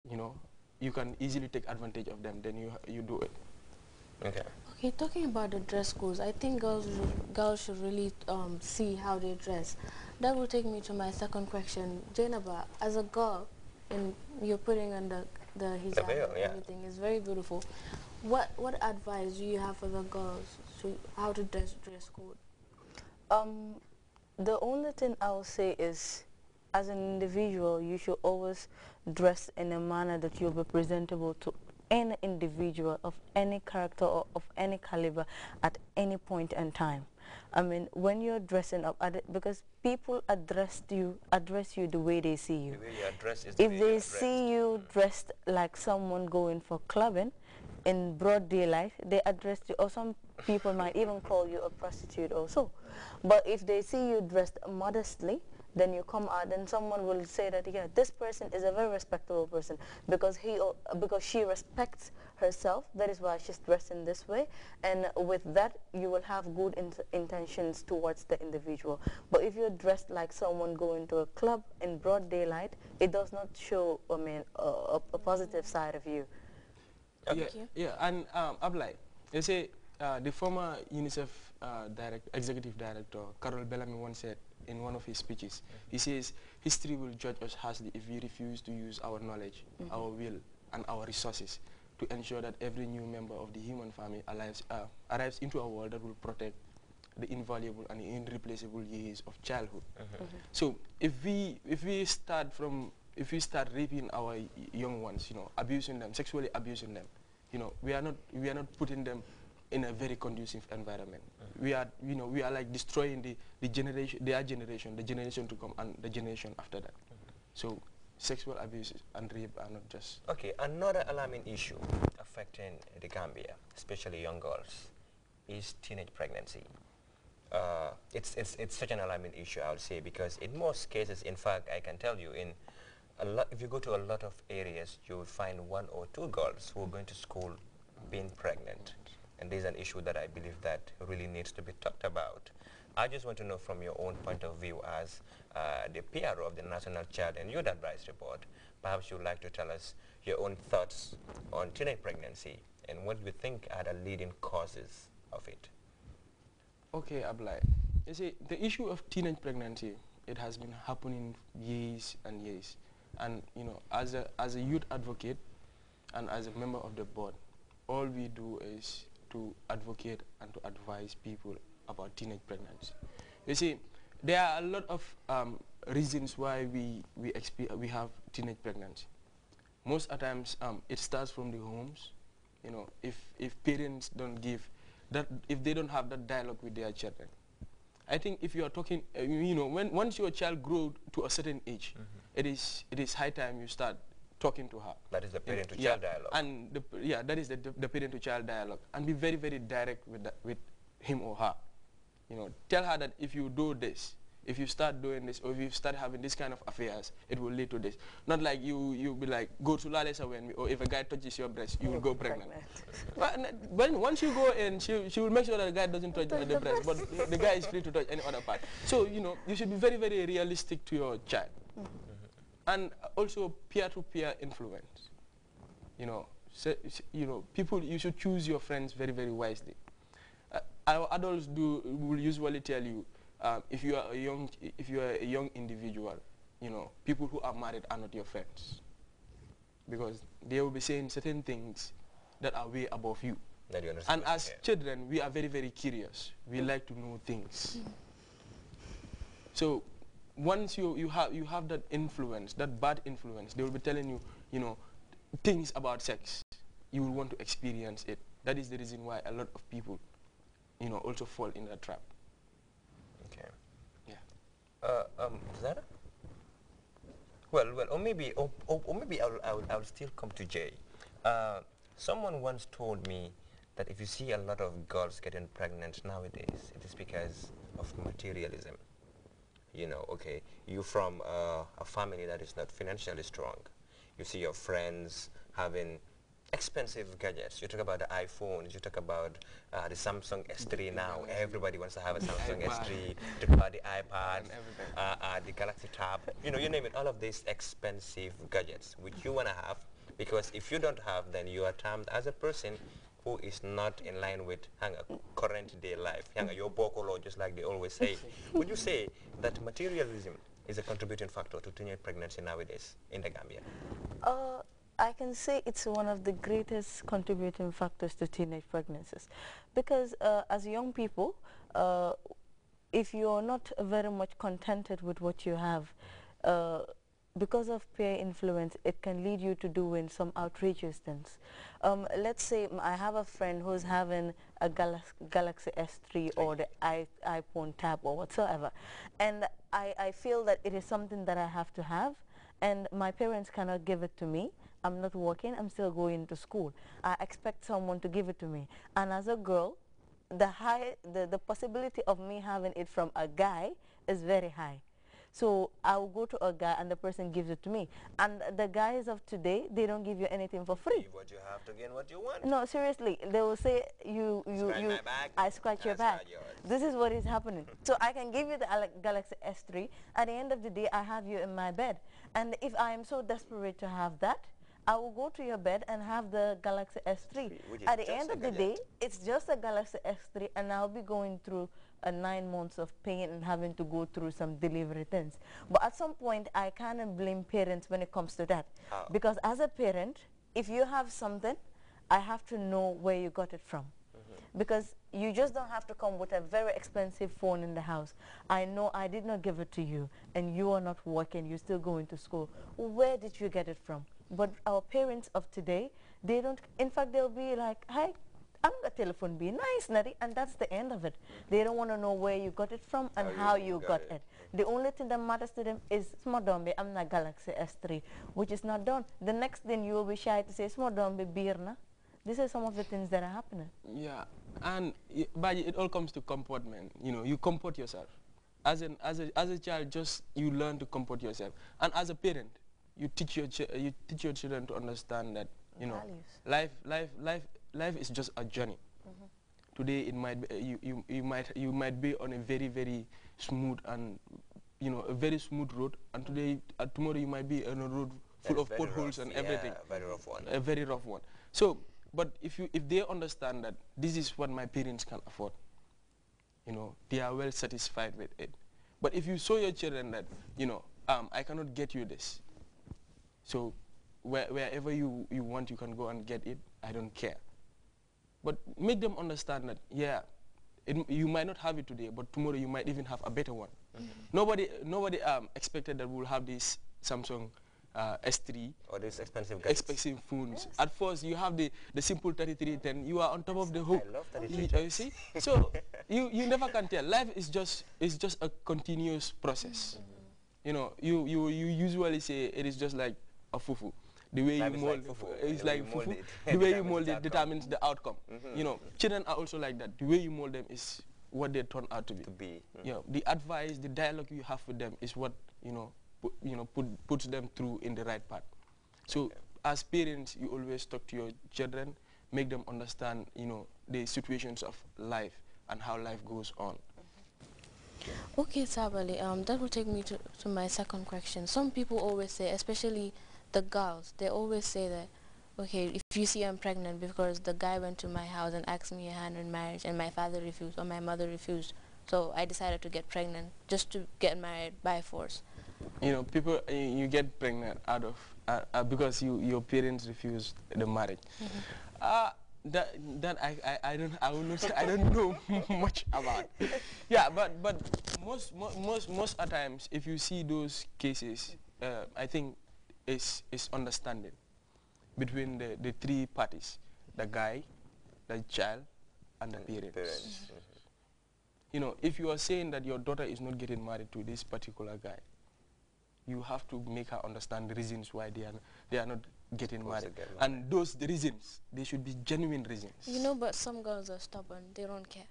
you know, you can easily take advantage of them, then you do it. Okay. Okay, talking about the dress codes, I think girls should really see how they dress. That will take me to my second question. Jainaba, as a girl, and you're putting on the The hijab veil, and yeah. everything, is very beautiful. What advice do you have for the girls to how to dress code? Um, the only thing I will say is, as an individual, you should always dress in a manner that you'll be presentable to any individual of any character or of any caliber at any point in time. I mean, when you're dressing up, because people address you the way they see you. The way you address is the If way they you're see addressed. you dressed like someone going for clubbing in broad daylight, they address you, or some people might even call you a prostitute also. But if they see you dressed modestly, then you come out and someone will say that, yeah, this person is a very respectable person because because she respects herself. That is why she's dressed in this way. And with that, you will have good intentions towards the individual. But if you're dressed like someone going to a club in broad daylight, it does not show, I mean, a positive side of you. Okay. Yeah, and Ablai, you say the former UNICEF executive director, Carol Bellamy, once said in one of his speeches, he says, history will judge us harshly if we refuse to use our knowledge, our will, and our resources to ensure that every new member of the human family arrives into a world that will protect the invaluable and irreplaceable years of childhood. So if we start raping our young ones, you know, abusing them, sexually abusing them, you know, we are not putting them in a very conducive environment. We are like destroying the generation to come, and the generation after that. So sexual abuse and rape are not just... Okay, another alarming issue affecting the Gambia, especially young girls, is teenage pregnancy. It's such an alarming issue, I would say, because in most cases, in fact, I can tell you, if you go to a lot of areas, you will find one or two girls who are going to school being pregnant. And there's an issue that I believe that really needs to be talked about. I just want to know from your own point of view as the PRO of the National Child and Youth Advice Report, perhaps you'd like to tell us your own thoughts on teenage pregnancy and what you think are the leading causes of it. Okay, Ablai. You see, the issue of teenage pregnancy, it has been happening years and years. And, you know, as a youth advocate and as a member of the board, all we do is to advocate and to advise people about teenage pregnancy. You see, there are a lot of reasons why we have teenage pregnancy. Most of the times, it starts from the homes. You know, if parents don't give that, if they don't have that dialogue with their children. I think if you are talking, you know, once your child grows to a certain age, it is high time you start talking to her. That is the parent-to-child dialogue. And that is the parent-to-child dialogue, and be very, very direct with him or her. You know, tell her that if you do this, if you start doing this, or if you start having this kind of affairs, it will lead to this. Not like you be like, go to Lalesa when, or if a guy touches your breast, you will go pregnant. But once you go in, she will make sure that the guy doesn't touch the breast, but the guy is free to touch any other part. So, you know, you should be very, very realistic to your child. And also peer-to-peer influence. You know, people, you should choose your friends very, very wisely. Our adults will usually tell you, if you are a young individual, you know, people who are married are not your friends, because they will be saying certain things that are way above you. That you understand. And as children, we are very, very curious. We like to know things. So once you have that influence, that bad influence, they will be telling you, you know, things about sex. You will want to experience it. That is the reason why a lot of people, you know, also fall in that trap. Okay. Yeah. Zara? Well, or maybe I'll still come to Jay. Someone once told me that if you see a lot of girls getting pregnant nowadays, it is because of materialism. You know, okay, you're from a family that is not financially strong. You see your friends having expensive gadgets. You talk about the iPhones, you talk about the Samsung S3 now. Everybody wants to have a Samsung S3. You talk about the iPad, the Galaxy Tab. You know, you name it, all of these expensive gadgets, which you want to have, Because if you don't have, then you are termed as a person who is not in line with current day life. Your bokolo, just like they always say. Would you say that materialism is a contributing factor to teenage pregnancy nowadays in the Gambia? I can say it's one of the greatest contributing factors to teenage pregnancies, because as young people, if you're not very much contented with what you have, because of peer influence, it can lead you to doing some outrageous things. Let's say I have a friend who's having a Galaxy S3 or the iPhone tab or whatsoever, and I feel that it is something that I have to have, and my parents cannot give it to me. I'm not working, I'm still going to school. I expect someone to give it to me. And as a girl, the possibility of me having it from a guy is very high. So I'll go to a guy and the person gives it to me. And the guys of today, they don't give you anything for free. Give what you have to gain what you want. No, seriously, they will say I scratch your back. This is what is happening. So I can give you the Galaxy S3. At the end of the day, I have you in my bed. And if I am so desperate to have that, I will go to your bed and have the Galaxy S3. At the end of the day, it's just a Galaxy S3, and I'll be going through 9 months of pain and having to go through some delivery things. But at some point, I cannot blame parents when it comes to that. How? Because as a parent, if you have something, I have to know where you got it from. Because you just don't have to come with a very expensive phone in the house. I know I did not give it to you, and you are not working, you're still going to school. Where did you get it from? But our parents of today, they don't, in fact, they'll be like, hi, I'm the telephone be nice, Nari, and that's the end of it. They don't want to know where you got it from and how you got it. The only thing that matters to them is, small dombe, I'm not Galaxy S3, which is not done. The next thing you will be shy to say, small dombe, birna. These are some of the things that are happening. Yeah, and it all comes to comportment. You know, you comport yourself. As a child, just you learn to comport yourself. And as a parent, you teach your children to understand that, you know, life is just a journey. Today it might be, you might be on a very smooth and, you know, a very smooth road, and tomorrow you might be on a road full of potholes and everything. Yeah, very rough one. A very rough one. So, but if they understand that this is what my parents can afford, you know, they are well satisfied with it. But if you show your children that, you know, I cannot get you this, so wherever you want, you can go and get it, I don't care. But make them understand that, yeah, you might not have it today, but tomorrow you might even have a better one. Nobody expected that we'll have this Samsung S3 or these expensive phones. Yes. At first, you have the simple 3310. You are on top of the hook. I love 3310. You see, so you never can tell. Life is just a continuous process. You know, you usually say it is just like a fufu. The way you mold it's like fufu. The way you mold it determines the outcome. You know, children are also like that. The way you mold them is what they turn out to be. You know, the advice, the dialogue you have with them is what, you know, puts them through in the right path. So as parents, you always talk to your children, make them understand, you know, the situations of life and how life goes on. Okay, Sabali, that will take me to my second question. Some people always say, especially the girls, they always say that, okay, if you see I'm pregnant because the guy went to my house and asked me a hand in marriage and my father refused or my mother refused, so I decided to get pregnant just to get married by force. You know, people, you get pregnant out of, because your parents refused the marriage. That I don't know much about. Yeah, but most at times, if you see those cases, I think it's understanding between the three parties: the guy, the child, and the parents. You know, if you are saying that your daughter is not getting married to this particular guy, you have to make her understand the reasons why they are not getting married. And the reasons, they should be genuine reasons. You know, but some girls are stubborn. They don't care.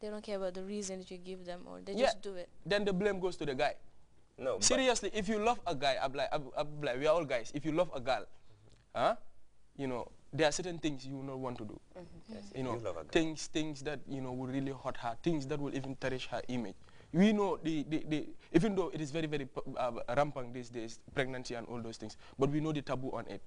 They don't care about the reasons you give them, or they just do it. Then the blame goes to the guy. No. Seriously, if you love a guy, we are all guys. If you love a girl, you know, there are certain things you will not want to do. Yes, you know, things that, you know, will really hurt her, things that will even tarnish her image. We know even though it is very rampant these days, pregnancy and all those things, but we know the taboo on it.